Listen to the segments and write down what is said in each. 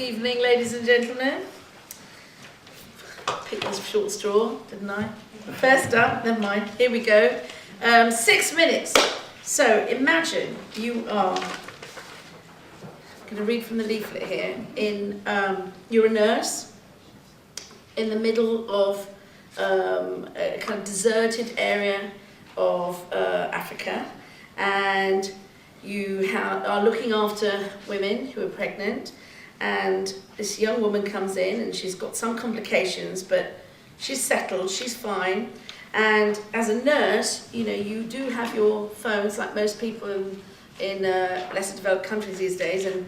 evening, ladies and gentlemen. Picked this short straw, didn't I? First up, never mind, here we go. 6 minutes. So imagine you are, I'm going to read from the leaflet here, you're a nurse in the middle of a kind of deserted area of Africa, and you are looking after women who are pregnant, and this young woman comes in and she's got some complications, but she's settled, she's fine. And as a nurse, you know, you do have your phones like most people in lesser developed countries these days, and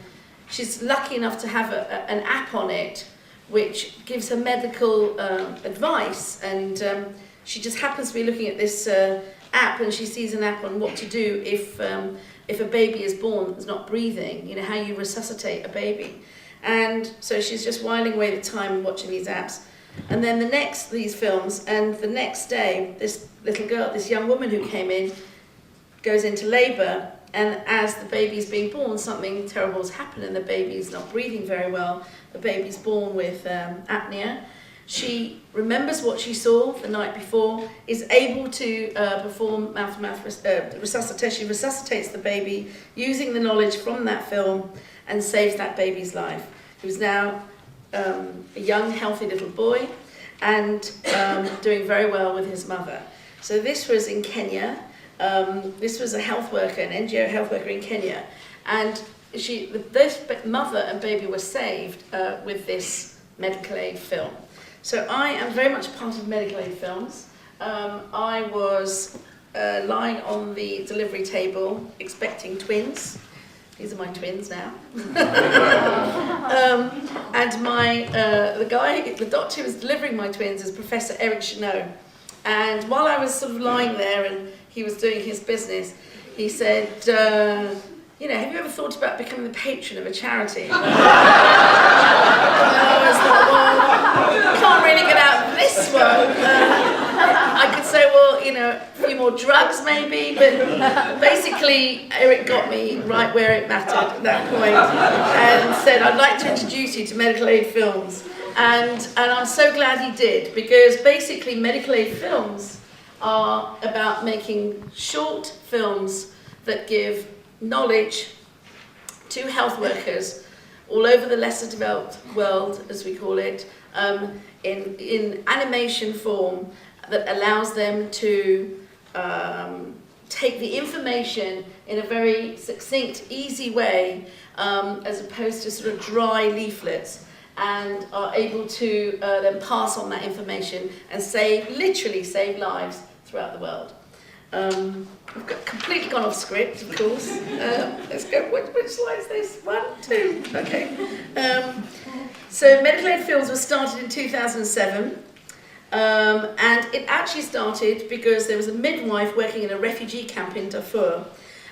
she's lucky enough to have an app on it which gives her medical advice, and she just happens to be looking at this app, and she sees an app on what to do if a baby is born that's not breathing, you know, how you resuscitate a baby. And so she's just whiling away the time watching these apps. And then these films, and the next day, this little girl, this young woman who came in, goes into labour, and as the baby's being born, something terrible has happened, and the baby's not breathing very well. The baby's born with apnea. She remembers what she saw the night before, is able to perform mouth-to-mouth resuscitation. She resuscitates the baby using the knowledge from that film and saves that baby's life. He was now a young, healthy little boy and doing very well with his mother. So this was in Kenya. This was a health worker, an NGO health worker in Kenya. And this mother and baby were saved with this medical aid film. So I am very much part of medical aid films. I was lying on the delivery table expecting twins. These are my twins now. And the doctor who was delivering my twins is Professor Eric Chenot. And while I was sort of lying there and he was doing his business, he said, you know, have you ever thought about becoming the patron of a charity? And I was like, well, can't really get out of this one. I could say, well, you know, a few more drugs maybe, but basically Eric got me right where it mattered at that point and said, I'd like to introduce you to medical aid films. And I'm so glad he did, because basically medical aid films are about making short films that give knowledge to health workers all over the lesser developed world, as we call it, in animation form that allows them to take the information in a very succinct, easy way, as opposed to sort of dry leaflets, and are able to then pass on that information and literally save lives throughout the world. I've completely gone off script, of course. Let's go. Which slide is this? 1, 2. Okay. So medical aid films were started in 2007. And it actually started because there was a midwife working in a refugee camp in Darfur,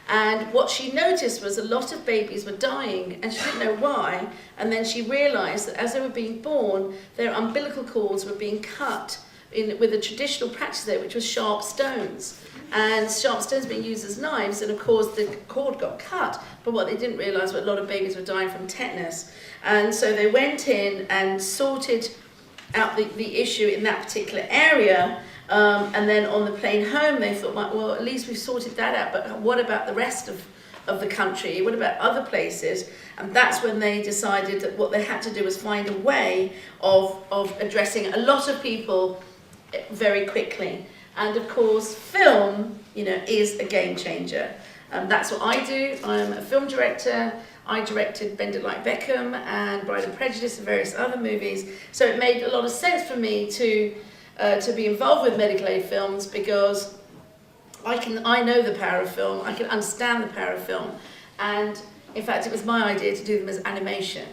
and what she noticed was a lot of babies were dying and she didn't know why, and then she realised that as they were being born, their umbilical cords were being cut with a traditional practice there, which was sharp stones, and sharp stones being used as knives, and of course the cord got cut, but what they didn't realise was a lot of babies were dying from tetanus. And so they went in and sorted out the issue in that particular area, and then on the plane home they thought, well, at least we've sorted that out, but what about the rest of the country? What about other places? And that's when they decided that what they had to do was find a way of addressing a lot of people very quickly. And of course, film, you know, is a game changer. That's what I do. I'm a film director. I directed Bend It Like Beckham and Bride and Prejudice and various other movies. So it made a lot of sense for me to be involved with medical aid films, because I know the power of film. I can understand the power of film. And in fact, it was my idea to do them as animation.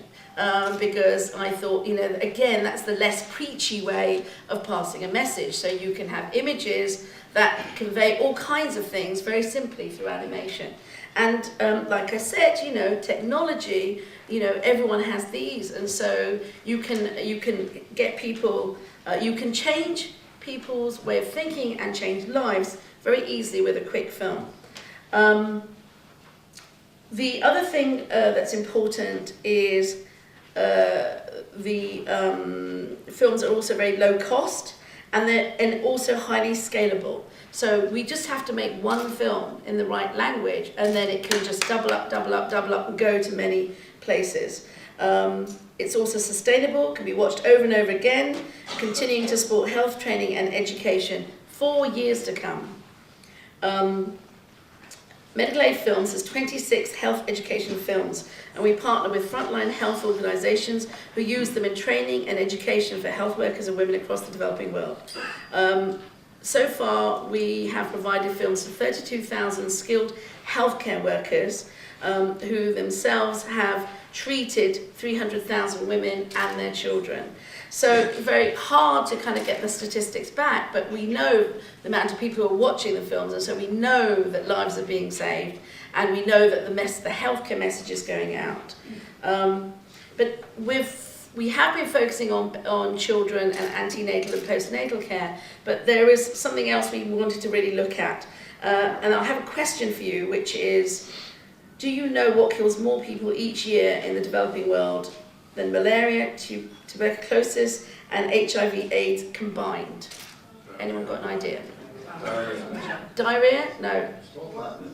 Because I thought, you know, again, that's the less preachy way of passing a message. So you can have images that convey all kinds of things very simply through animation. And like I said, you know, technology, you know, everyone has these, and so you can get people, you can change people's way of thinking and change lives very easily with a quick film. The other thing that's important is the films are also very low cost, and also highly scalable. So we just have to make one film in the right language, and then it can just double up, and go to many places. It's also sustainable, can be watched over and over again, continuing to support health training and education for years to come. Medical Aid Films has 26 health education films, and we partner with frontline health organisations who use them in training and education for health workers and women across the developing world. So far, we have provided films to 32,000 skilled healthcare workers who themselves have treated 300,000 women and their children. So very hard to kind of get the statistics back, but we know the amount of people who are watching the films, and so we know that lives are being saved, and we know that the healthcare message is going out. But we have been focusing on children and antenatal and postnatal care, but there is something else we wanted to really look at. And I'll have a question for you, which is, do you know what kills more people each year in the developing world than malaria, tuberculosis, and HIV/AIDS combined? Anyone got an idea? Diarrhea? No.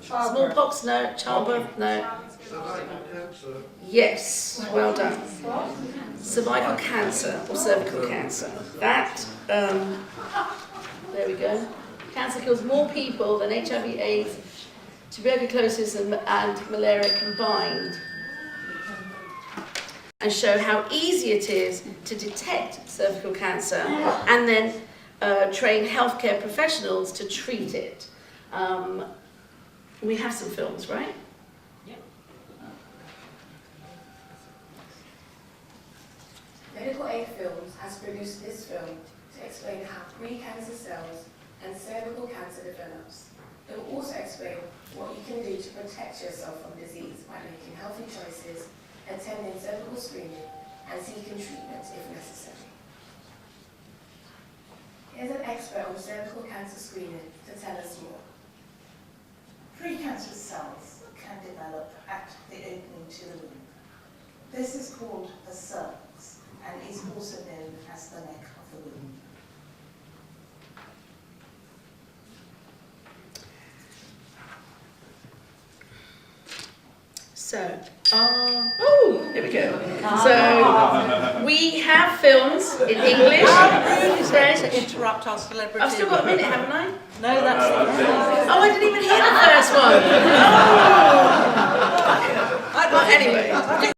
Smallpox? No. Childbirth? No. Yes, well done. Cervical cancer or cervical cancer. That, there we go. Cancer kills more people than HIV/AIDS, tuberculosis and malaria combined, and show how easy it is to detect cervical cancer and then train healthcare professionals to treat it. We have some films, right? Yep. Medical Aid Films has produced this film to explain how pre-cancer cells and cervical cancer develops. It will also explain what you can do to protect yourself from disease by making healthy choices, attending cervical screening, and seeking treatment if necessary. Here's an expert on cervical cancer screening to tell us more. Precancerous cells can develop at the opening to the womb. This is called the cervix and is also known as the neck of the womb. So, here we go. So, we have films in English. Really sorry to interrupt our celebrity. I've still got a minute, haven't I? No, that's it. Oh, I didn't even hear the first one. Oh. Well, anyway.